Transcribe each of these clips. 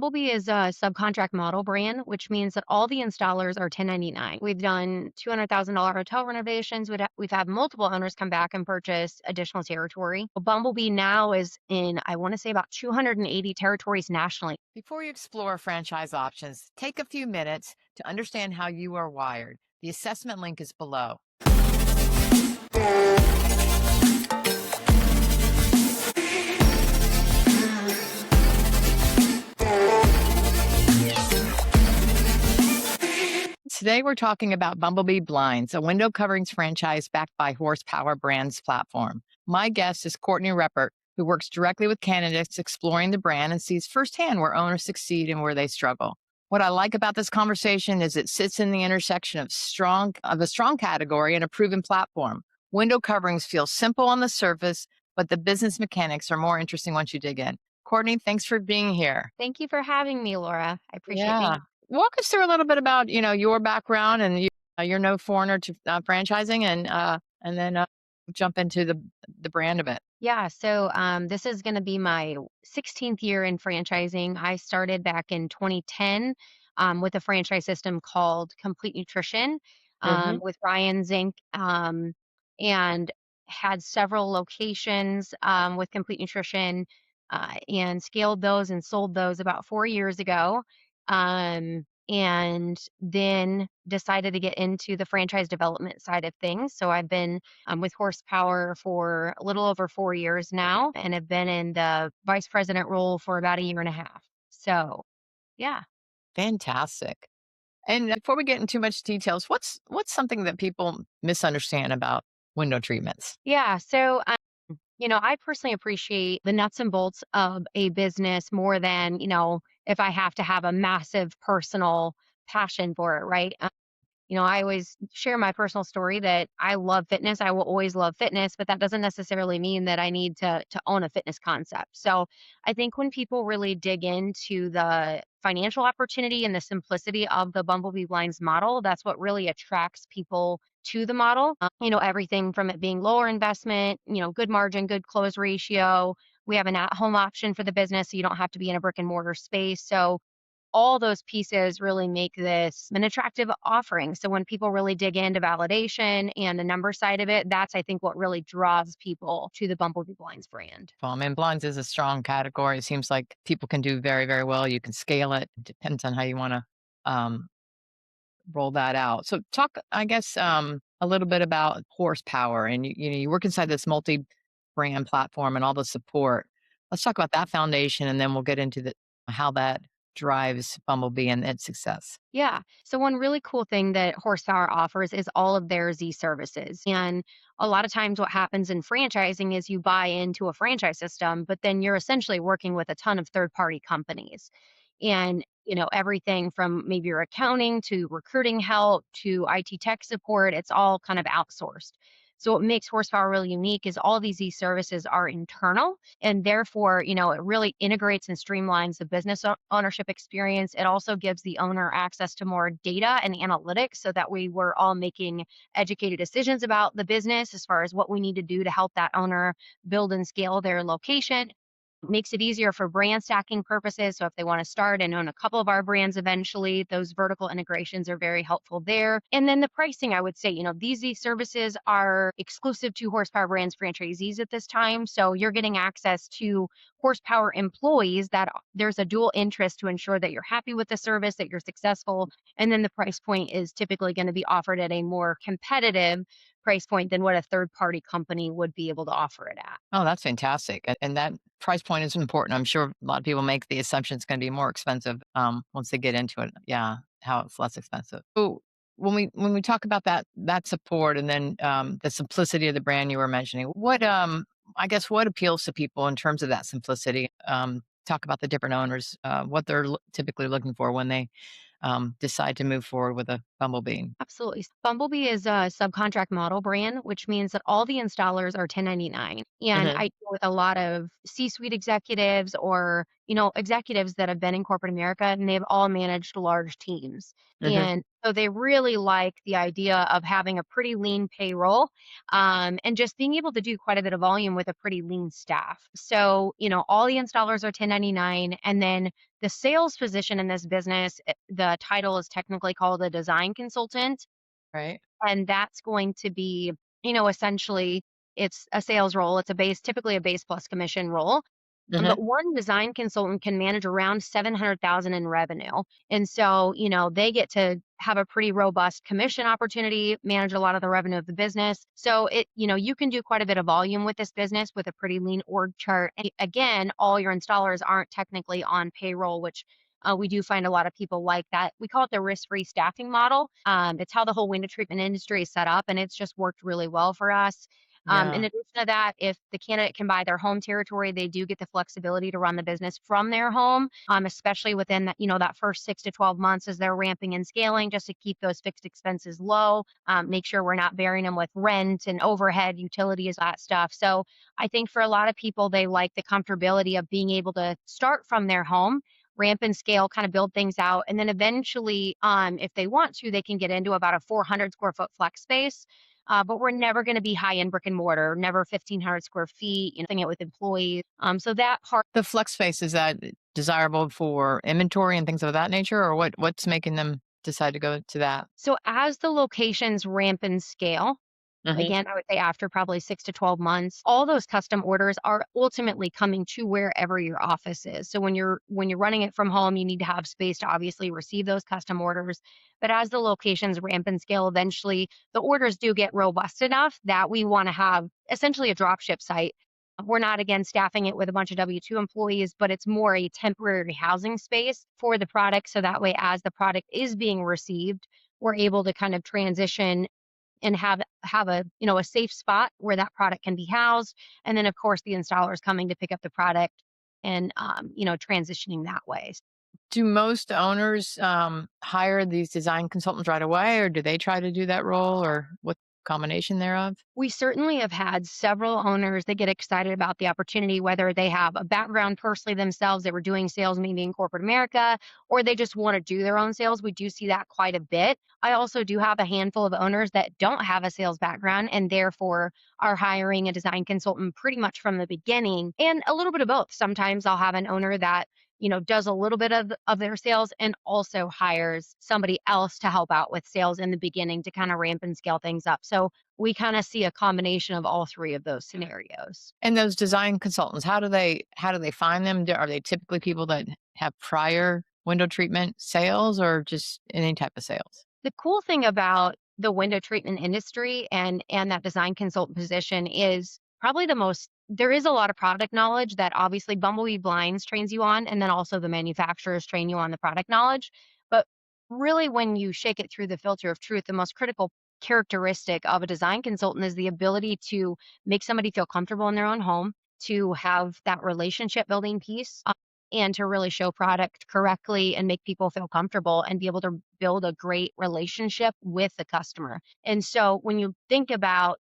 Bumblebee is a subcontract model brand, which means that all the installers are 1099. We've done $200,000 hotel renovations. We've had multiple owners come back and purchase additional territory. Bumblebee now is in, I want to say, about 280 territories nationally. Before you explore franchise options, take a few minutes to understand how you are wired. The assessment link is below. Today, we're talking about Bumblebee Blinds, a window coverings franchise backed by Horsepower Brands platform. My guest is Courtney Reppert, who works directly with candidates exploring the brand and sees firsthand where owners succeed and where they struggle. What I like about this conversation is it sits in the intersection of a strong category and a proven platform. Window coverings feel simple on the surface, but the business mechanics are more interesting once you dig in. Courtney, thanks for being here. Thank you for having me, Laura. I appreciate being. Yeah. Walk us through a little bit about, your background and you're no foreigner to franchising and then jump into the brand a bit. Yeah, so this is going to be my 16th year in franchising. I started back in 2010 with a franchise system called Complete Nutrition Hmm. with Ryan Zink, and had several locations with Complete Nutrition, and scaled those and sold those about 4 years ago. And then decided to get into the franchise development side of things. So I've been with Horsepower for a little over 4 years now, and have been in the vice president role for about a year and a half. So, yeah. Fantastic. And before we get into too much details, what's something that people misunderstand about window treatments? Yeah. So, I personally appreciate the nuts and bolts of a business more than, if I have to have a massive personal passion for it, right? I always share my personal story that I love fitness. I will always love fitness, but that doesn't necessarily mean that I need to own a fitness concept. So I think when people really dig into the financial opportunity and the simplicity of the Bumblebee Blinds model, that's what really attracts people to the model. Everything from it being lower investment, good margin, good close ratio. We have an at-home option for the business, so you don't have to be in a brick and mortar space. So all those pieces really make this an attractive offering. So when people really dig into validation and the number side of it, that's I think what really draws people to the Bumblebee Blinds brand. Well, I mean, blinds is a strong category. It seems like people can do very, very well. You can scale it. It depends on how you want to um, roll that out. So talk, I guess, a little bit about horsepower and you work inside this multi-brand platform and all the support. Let's talk about that foundation and then we'll get into how that drives Bumblebee and its success. Yeah. So one really cool thing that Horsepower offers is all of their Z services. And a lot of times what happens in franchising is you buy into a franchise system, but then you're essentially working with a ton of third-party companies. And, everything from maybe your accounting to recruiting help to IT tech support, it's all kind of outsourced. So what makes Horsepower really unique is all these services are internal, and therefore, it really integrates and streamlines the business ownership experience. It also gives the owner access to more data and analytics so that we're all making educated decisions about the business as far as what we need to do to help that owner build and scale their location. Makes it easier for brand stacking purposes. So if they want to start and own a couple of our brands eventually, those vertical integrations are very helpful there. And then the pricing, I would say, these services are exclusive to Horsepower Brands franchisees at this time. So you're getting access to Horsepower employees that there's a dual interest to ensure that you're happy with the service, that you're successful. And then the price point is typically going to be offered at a more competitive price point than what a third party company would be able to offer it at. Oh, that's fantastic. And that price point is important. I'm sure a lot of people make the assumption it's going to be more expensive once they get into it. Yeah, how it's less expensive. So when we talk about that support and then the simplicity of the brand you were mentioning, what I guess what appeals to people in terms of that simplicity? Talk about the different owners, what they're typically looking for when they decide to move forward with a Bumblebee. Absolutely. Bumblebee is a subcontract model brand, which means that all the installers are 1099. And Hmm. I deal with a lot of C-suite executives or, executives that have been in corporate America and they've all managed large teams. Hmm. And so they really like the idea of having a pretty lean payroll, and just being able to do quite a bit of volume with a pretty lean staff. So, all the installers are 1099. And then The sales position in this business, the title is technically called a design consultant, Right. and that's going to be, essentially it's a sales role. It's typically a base plus commission role. Hmm. But one design consultant can manage around 700,000 in revenue. And so, they get to have a pretty robust commission opportunity, manage a lot of the revenue of the business. So you can do quite a bit of volume with this business with a pretty lean org chart. And again, all your installers aren't technically on payroll, which we do find a lot of people like that. We call it the risk-free staffing model. It's how the whole window treatment industry is set up, and it's just worked really well for us. In Yeah. addition to that, if the candidate can buy their home territory, they do get the flexibility to run the business from their home, especially within that first 6 to 12 months as they're ramping and scaling, just to keep those fixed expenses low. Make sure we're not bearing them with rent and overhead, utilities, that stuff. So I think for a lot of people, they like the comfortability of being able to start from their home, ramp and scale, kind of build things out. And then eventually, if they want to, they can get into about a 400 square foot flex space. But we're never going to be high end brick and mortar, never 1,500 square feet, thing it with employees. So that part. The flex space, is that desirable for inventory and things of that nature, or what's making them decide to go to that? So as the locations ramp and scale, Hmm. again, I would say after probably 6 to 12 months, all those custom orders are ultimately coming to wherever your office is. So when you're running it from home, you need to have space to obviously receive those custom orders. But as the locations ramp and scale, eventually the orders do get robust enough that we want to have essentially a drop ship site. We're not again staffing it with a bunch of W-2 employees, but it's more a temporary housing space for the product. So that way, as the product is being received, we're able to kind of transition and have a safe spot where that product can be housed. And then of course the installers coming to pick up the product and transitioning that way. Do most owners hire these design consultants right away, or do they try to do that role, or what combination thereof? We certainly have had several owners that get excited about the opportunity, whether they have a background personally themselves, they were doing sales maybe in corporate America, or they just want to do their own sales. We do see that quite a bit. I also do have a handful of owners that don't have a sales background and therefore are hiring a design consultant pretty much from the beginning, and a little bit of both. Sometimes I'll have an owner that does a little bit of their sales and also hires somebody else to help out with sales in the beginning to kind of ramp and scale things up. So we kinda see a combination of all 3 of those scenarios. And those design consultants, how do they find them? Are they typically people that have prior window treatment sales, or just any type of sales? The cool thing about the window treatment industry and that design consultant position is probably there is a lot of product knowledge that obviously Bumblebee Blinds trains you on, and then also the manufacturers train you on the product knowledge. But really, when you shake it through the filter of truth, the most critical characteristic of a design consultant is the ability to make somebody feel comfortable in their own home, to have that relationship building piece, and to really show product correctly and make people feel comfortable and be able to build a great relationship with the customer. And so when you think about,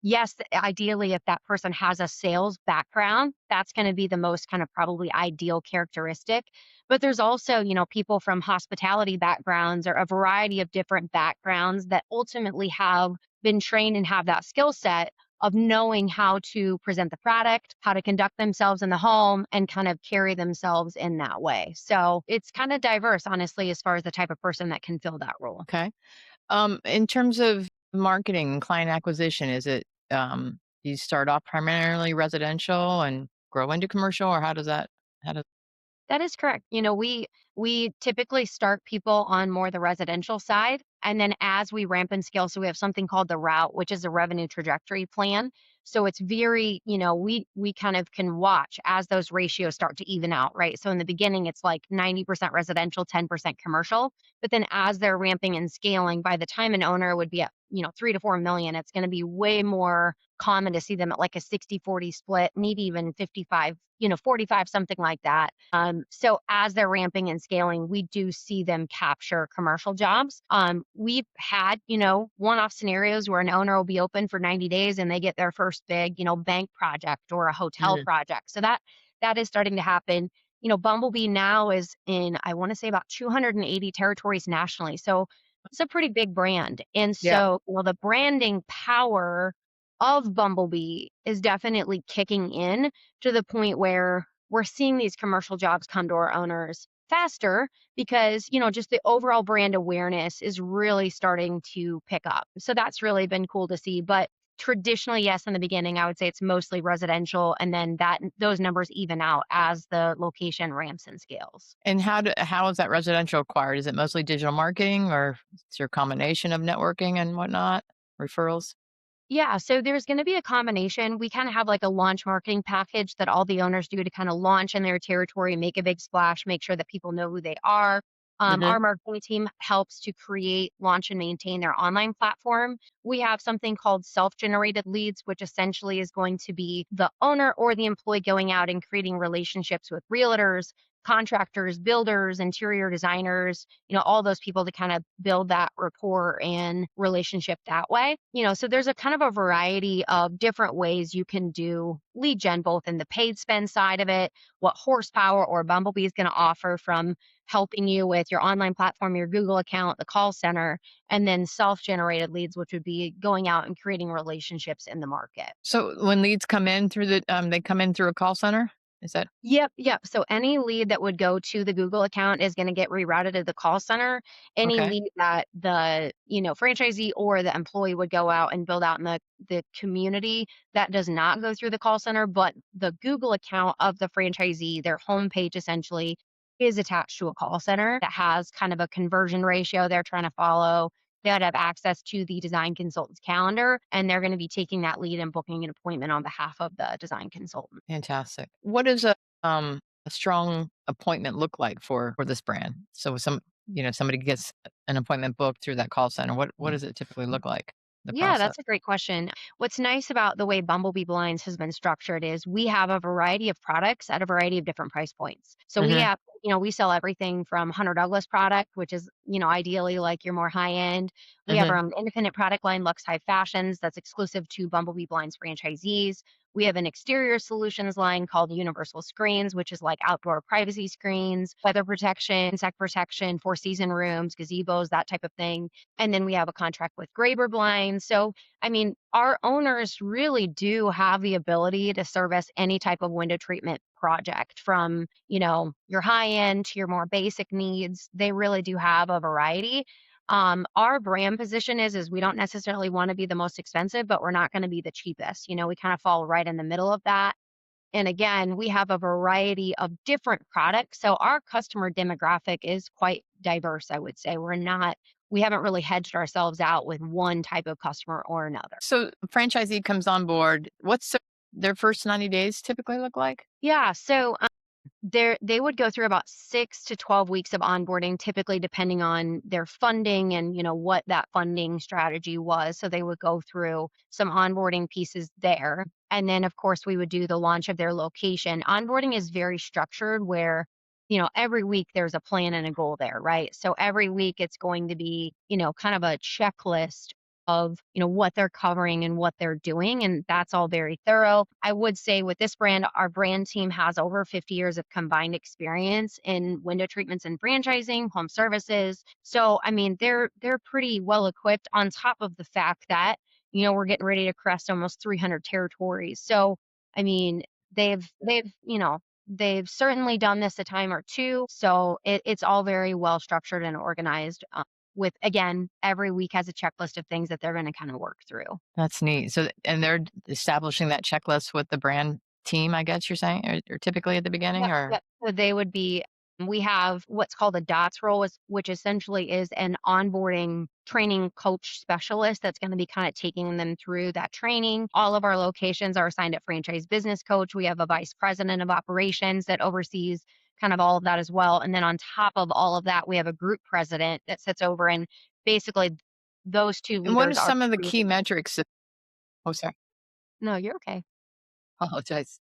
yes, ideally, if that person has a sales background, that's going to be the most kind of probably ideal characteristic. But there's also, people from hospitality backgrounds or a variety of different backgrounds that ultimately have been trained and have that skill set of knowing how to present the product, how to conduct themselves in the home, and kind of carry themselves in that way. So it's kind of diverse, honestly, as far as the type of person that can fill that role. Okay. In terms of marketing and client acquisition, is it you start off primarily residential and grow into commercial, or how does That is correct. We typically start people on more the residential side, and then as we ramp and scale, so we have something called the route, which is a revenue trajectory plan. So it's very, we kind of can watch as those ratios start to even out, right? So in the beginning, it's like 90% residential, 10% commercial. But then as they're ramping and scaling, by the time an owner would be at, 3 to 4 million, it's going to be way more common to see them at like a 60-40 split, maybe even 55, 45, something like that. So as they're ramping and scaling, we do see them capture commercial jobs. We've had, one-off scenarios where an owner will be open for 90 days and they get their first big, bank project or a hotel Mhm. project. So that is starting to happen. Bumblebee now is in, I want to say about 280 territories nationally. So it's a pretty big brand. And Yeah. so, the branding power of Bumblebee is definitely kicking in to the point where we're seeing these commercial jobs come to our owners faster because, just the overall brand awareness is really starting to pick up. So that's really been cool to see. But traditionally, yes, in the beginning, I would say it's mostly residential, and then those numbers even out as the location ramps and scales. And how is that residential acquired? Is it mostly digital marketing or is there a combination of networking and whatnot, referrals? Yeah, so there's gonna be a combination. We kinda have like a launch marketing package that all the owners do to kinda launch in their territory, make a big splash, make sure that people know who they are. Our Mhm. marketing team helps to create, launch, and maintain their online platform. We have something called self-generated leads, which essentially is going to be the owner or the employee going out and creating relationships with realtors, contractors, builders, interior designers, all those people to kind of build that rapport and relationship that way. So there's a kind of a variety of different ways you can do lead gen, both in the paid spend side of it, what horsepower or Bumblebee is going to offer from helping you with your online platform, your Google account, the call center, and then self generated leads, which would be going out and creating relationships in the market. So when leads come in through they come in through a call center? Is that Yep, yep. So any lead that would go to the Google account is going to get rerouted to the call center. Any okay? lead that the, franchisee or the employee would go out and build out in the community, that does not go through the call center, but the Google account of the franchisee, their homepage essentially is attached to a call center that has kind of a conversion ratio they're trying to follow. They would have access to the design consultant's calendar, and they're going to be taking that lead and booking an appointment on behalf of the design consultant. Fantastic. What does a strong appointment look like for this brand? So somebody gets an appointment booked through that call center. What does it typically look like? The Yeah, process. that's a great question. What's nice about the way Bumblebee Blinds has been structured is we have a variety of products at a variety of different price points. So we Mhm. have, we sell everything from Hunter Douglas product, which is, ideally like your more high end. We have our Mhm. own independent product line, Lux High Fashions, that's exclusive to Bumblebee Blinds franchisees. We have an exterior solutions line called Universal Screens, which is like outdoor privacy screens, weather protection, insect protection, four season rooms, gazebos, that type of thing. And then we have a contract with Graber Blinds. So, I mean, our owners really do have the ability to service any type of window treatment project from, your high end to your more basic needs. They really do have a variety. Our brand position is we don't necessarily want to be the most expensive, but we're not going to be the cheapest. We kind of fall right in the middle of that. And again, we have a variety of different products. So our customer demographic is quite diverse, I would say. We haven't really hedged ourselves out with one type of customer or another. So franchisee comes on board. What's their first 90 days typically look like? Yeah. So they would go through about 6 to 12 weeks of onboarding, typically depending on their funding and, what that funding strategy was. So they would go through some onboarding pieces there. And then, of course, we would do the launch of their location. Onboarding is very structured where, every week there's a plan and a goal there, right? So every week it's going to be, kind of a checklist of, what they're covering and what they're doing, and that's all very thorough. I would say with this brand, our brand team has over 50 years of combined experience in window treatments and franchising, home services. So, I mean, they're pretty well equipped on top of the fact that, we're getting ready to crest almost 300 territories. So, I mean, they've certainly done this a time or two. So it's all very well structured and organized. With again, every week has a checklist of things that they're gonna kinda work through. That's neat. So and they're establishing that checklist with the brand team, I guess you're saying, or typically at the beginning, Yep, or yep. So they would be we have what's called a DOTS role, which essentially is an onboarding training coach specialist that's gonna be kinda taking them through that training. All of our locations are assigned a franchise business coach. We have a vice president of operations that oversees kind of all of that as well, and then on top of all of that, we have a group president that sits over and basically those 2 and what are leaders are some of the truly. key metrics oh, sorry. No, you're okay. Apologize.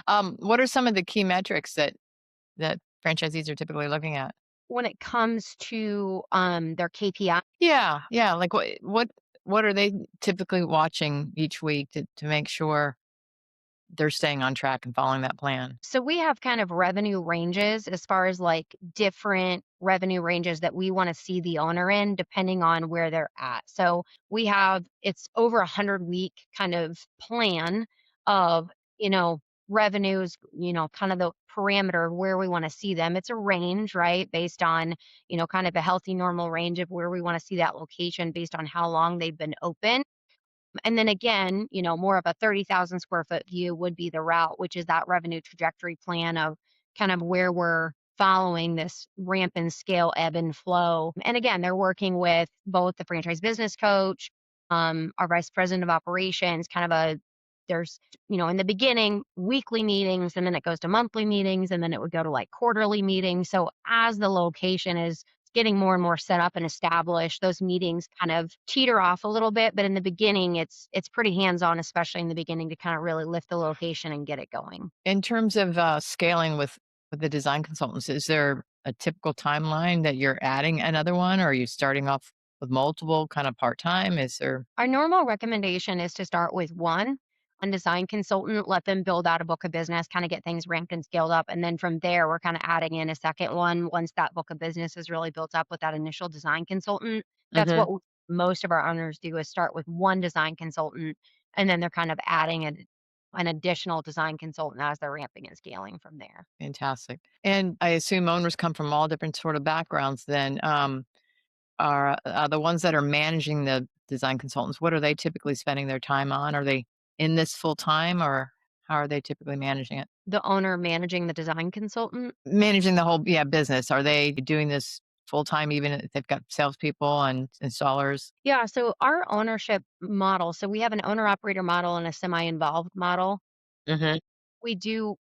What are some of the key metrics that franchisees are typically looking at? When it comes to, their KPI. Yeah, yeah, like, what are they typically watching each week to make sure they're staying on track and following that plan? So we have kind of revenue ranges as far as like different revenue ranges that we want to see the owner in depending on where they're at. So we have it's over 100 week kind of plan of, you know, revenues, kind of the parameter of where we want to see them. It's a range, right? Based on, kind of a healthy, normal range of where we want to see that location based on how long they've been open. And then again, more of a 30,000 square foot view would be the route, which is that revenue trajectory plan of kind of where we're following this ramp and scale ebb and flow. And again, they're working with both the franchise business coach, our vice president of operations, kind of there's, in the beginning, weekly meetings, and then it goes to monthly meetings, and then it would go to like quarterly meetings. So as the location is getting more and more set up and established, those meetings kind of teeter off a little bit, but in the beginning, it's pretty hands-on, especially in the beginning, to kind of really lift the location and get it going. In terms of scaling with the design consultants, is there a typical timeline that you're adding another one, or are you starting off with multiple kind of part time? Is there Our normal recommendation is to start with one design consultant, let them build out a book of business, kind of get things ramped and scaled up. And then from there, we're kind of adding in a second one once that book of business is really built up with that initial design consultant. That's what Mhm. most of our owners do is start with one design consultant, and then they're kind of adding an additional design consultant as they're ramping and scaling from there. Fantastic? And I assume owners come from all different sort of backgrounds. Then are the ones that are managing the design consultants? What are they typically spending their time on? Are they in this full time, or how are they typically managing it? The owner managing the design consultant. Managing the whole, yeah, business. Are they doing this full time, even if they've got salespeople and installers? Yeah, so our ownership model, so we have an owner operator model and a semi-involved model. Mhm. We do,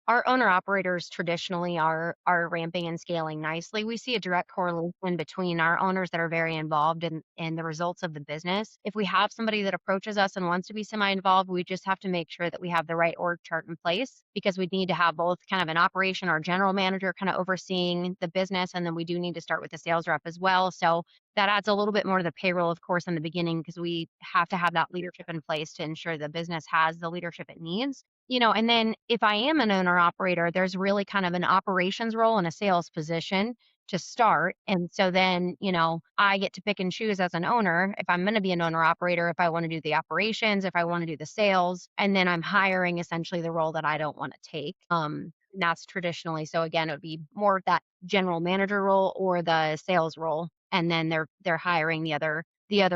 our owner operators traditionally are ramping and scaling nicely. We see a direct correlation between our owners that are very involved in the results of the business. If we have somebody that approaches us and wants to be semi-involved, we just have to make sure that we have the right org chart in place, because we need to have both kind of an operation or general manager kind of overseeing the business, and then we do need to start with the sales rep as well. So that adds a little bit more to the payroll, of course, in the beginning, because we have to have that leadership in place to ensure the business has the leadership it needs. And then if I am an owner operator, there's really kind of an operations role and a sales position to start. And so then, I get to pick and choose as an owner if I'm going to be an owner operator, if I want to do the operations, if I want to do the sales, and then I'm hiring essentially the role that I don't want to take. And that's traditionally, so again, it would be more of that general manager role or the sales role. And then they're hiring the other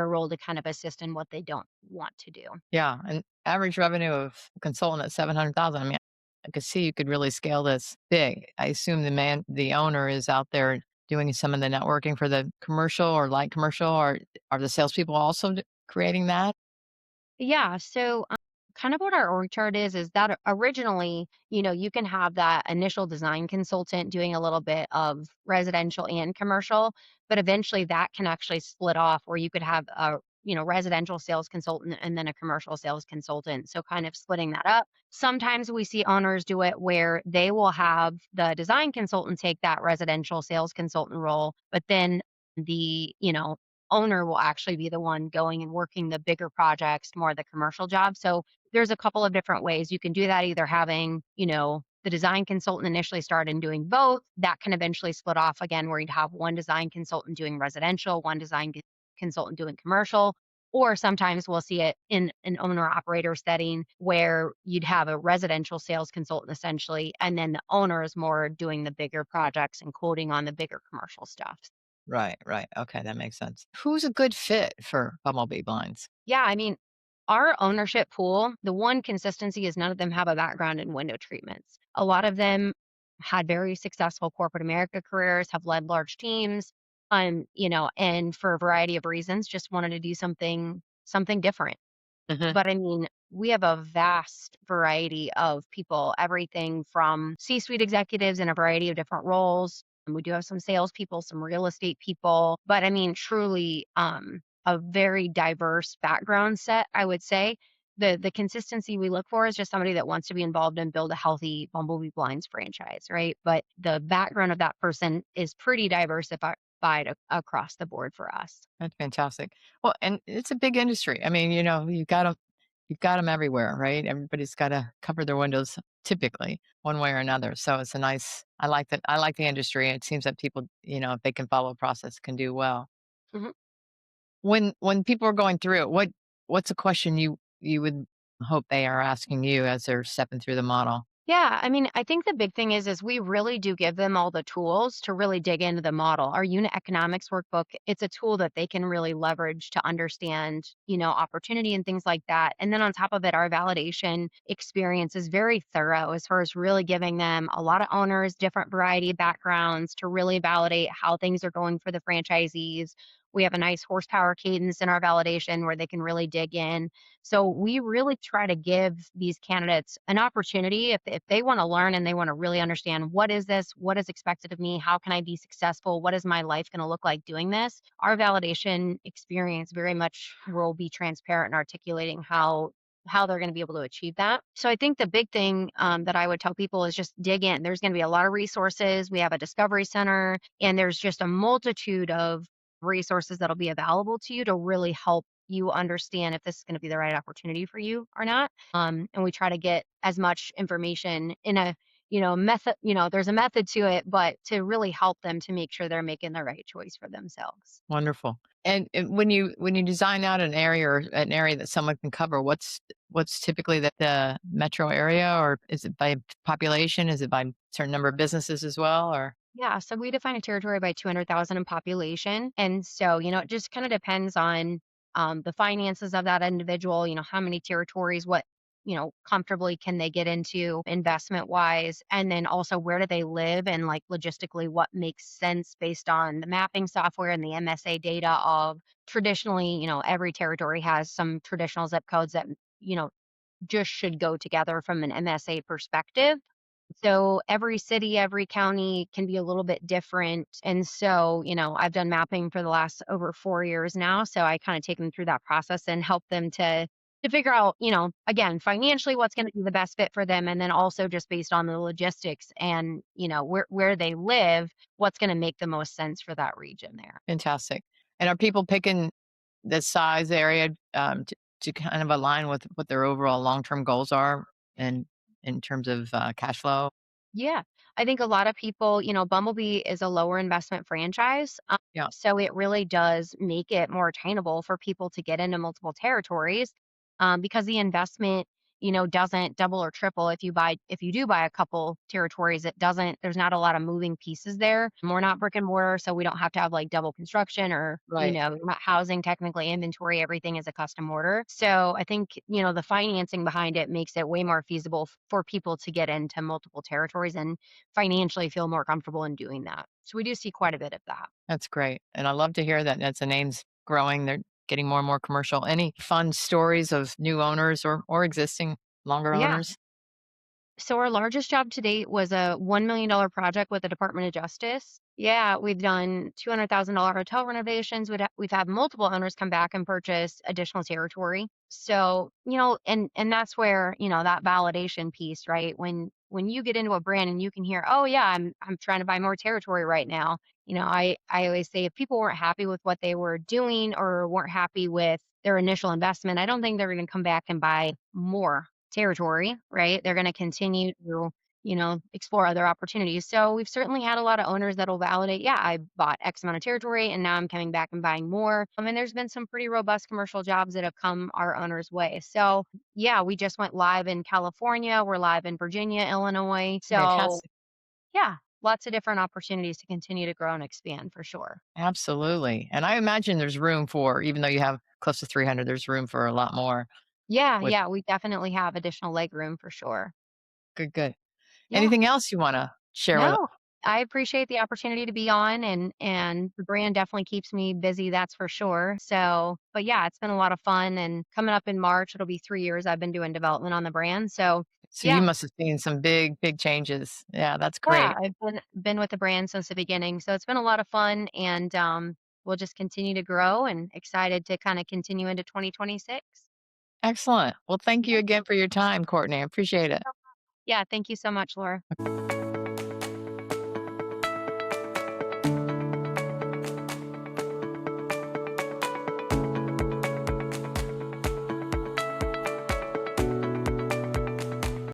role to kind of assist in what they don't want to do. Yeah, and average revenue of a consultant at 700,000. I mean, I could see you could really scale this big. I assume the owner is out there doing some of the networking for the commercial or light commercial, or are the salespeople also creating that? Yeah. So, kind of what our org chart is that originally, you can have that initial design consultant doing a little bit of residential and commercial, but eventually that can actually split off where you could have a, residential sales consultant and then a commercial sales consultant. So, kind of splitting that up. Sometimes we see owners do it where they will have the design consultant take that residential sales consultant role, but then the owner will actually be the one going and working the bigger projects, more of the commercial jobs. So there's a couple of different ways you can do that, either having, the design consultant initially start in doing both. That can eventually split off again, where you'd have one design consultant doing residential, one consultant doing commercial. Or sometimes we'll see it in an owner operator setting where you'd have a residential sales consultant essentially, and then the owner is more doing the bigger projects and quoting on the bigger commercial stuff. Right, right. Okay, that makes sense. Who's a good fit for Bumblebee Blinds? Yeah, I mean, our ownership pool, the one consistency is none of them have a background in window treatments. A lot of them had very successful corporate America careers, have led large teams, and for a variety of reasons, just wanted to do something different. Mhm. But I mean, we have a vast variety of people, everything from C-suite executives in a variety of different roles. And we do have some salespeople, some real estate people, but I mean, truly, a very diverse background set, I would say. The consistency we look for is just somebody that wants to be involved and build a healthy Bumblebee Blinds franchise, right? But the background of that person is pretty diversified across the board for us. That's fantastic. Well, and it's a big industry. I mean, you've got them everywhere, right? Everybody's gotta cover their windows typically one way or another. So it's a nice I like the industry. It seems that people, if they can follow a process, can do well. Mhm. When people are going through it, what's a question you would hope they are asking you as they're stepping through the model. Yeah, I mean, I think the big thing is we really do give them all the tools to really dig into the model. Our unit economics workbook, it's a tool that they can really leverage to understand, opportunity and things like that. And then on top of it, our validation experience is very thorough as far as really giving them a lot of owners, different variety of backgrounds to really validate how things are going for the franchisees. We have a nice horsepower cadence in our validation where they can really dig in. So we really try to give these candidates an opportunity if they want to learn and they want to really understand what is this, what is expected of me, how can I be successful, what is my life going to look like doing this. Our validation experience very much will be transparent in articulating how they're going to be able to achieve that. So I think the big thing that I would tell people is just dig in. There's going to be a lot of resources. We have a discovery center, and there's just a multitude of resources that'll be available to you to really help you understand if this is going to be the right opportunity for you or not. And we try to get as much information in a method. There's a method to it, but to really help them to make sure they're making the right choice for themselves. Wonderful. And when you design out an area or an area that someone can cover, what's typically the metro area, or is it by population? Is it by certain number of businesses as well? Or Yeah, so we define a territory by 200,000 in population. And so, it just kind of depends on the finances of that individual, how many territories, what, comfortably can they get into investment wise. And then also where do they live and like logistically what makes sense based on the mapping software and the MSA data of traditionally, every territory has some traditional zip codes that, you know, just should go together from an MSA perspective. So every city, every county can be a little bit different. And so, I've done mapping for the last over 4 years now. So I kind of take them through that process and help them to figure out, again, financially what's going to be the best fit for them. And then also just based on the logistics and, where they live, what's going to make the most sense for that region there. fantastic. And are people picking the size area to kind of align with what their overall long term goals are, and in terms of cash flow? Yeah. I think a lot of people, Bumblebee is a lower investment franchise. Yeah. So it really does make it more attainable for people to get into multiple territories because the investment, doesn't double or triple if you do buy a couple territories, there's not a lot of moving pieces there. We're not brick and mortar, so we don't have to have like double construction or, Right. we're not housing technically inventory. Everything is a custom order. So I think, the financing behind it makes it way more feasible for people to get into multiple territories and financially feel more comfortable in doing that. So we do see quite a bit of that. That's great. And I love to hear that as the name's growing, they're getting more and more commercial. Any fun stories of new owners or existing longer Yeah. owners? So our largest job to date was a $1 million project with the Department of Justice. Yeah, we've done $200,000 hotel renovations. We've had multiple owners come back and purchase additional territory. So, and that's where, that validation piece, right? When you get into a brand and you can hear, "Oh yeah, I'm trying to buy more territory right now." I always say if people weren't happy with what they were doing or weren't happy with their initial investment, I don't think they're going to come back and buy more territory, right? They're gonna continue to, explore other opportunities. So we've certainly had a lot of owners that'll validate, yeah, I bought X amount of territory and now I'm coming back and buying more. I mean, there's been some pretty robust commercial jobs that have come our owners' way. So yeah, we just went live in California. We're live in Virginia, Illinois. So Fantastic. yeah, lots of different opportunities to continue to grow and expand for sure. Absolutely. And I imagine there's room for, even though you have close to 300, there's room for a lot more Yeah, with yeah, we definitely have additional leg room for sure. good, good. Yeah. Anything else you want to share with us? No, I appreciate the opportunity to be on and the brand definitely keeps me busy, that's for sure. So, but yeah, it's been a lot of fun and coming up in March, it'll be 3 years I've been doing development on the brand. So, So you yeah. must have seen some big, big changes. Yeah, that's Yeah, great. I've been with the brand since the beginning. So, it's been a lot of fun and we'll just continue to grow and excited to kind of continue into 2026. Excellent. Well, thank you Yeah. again for your time, Courtney. I appreciate it. Yeah, thank you so much, Laura.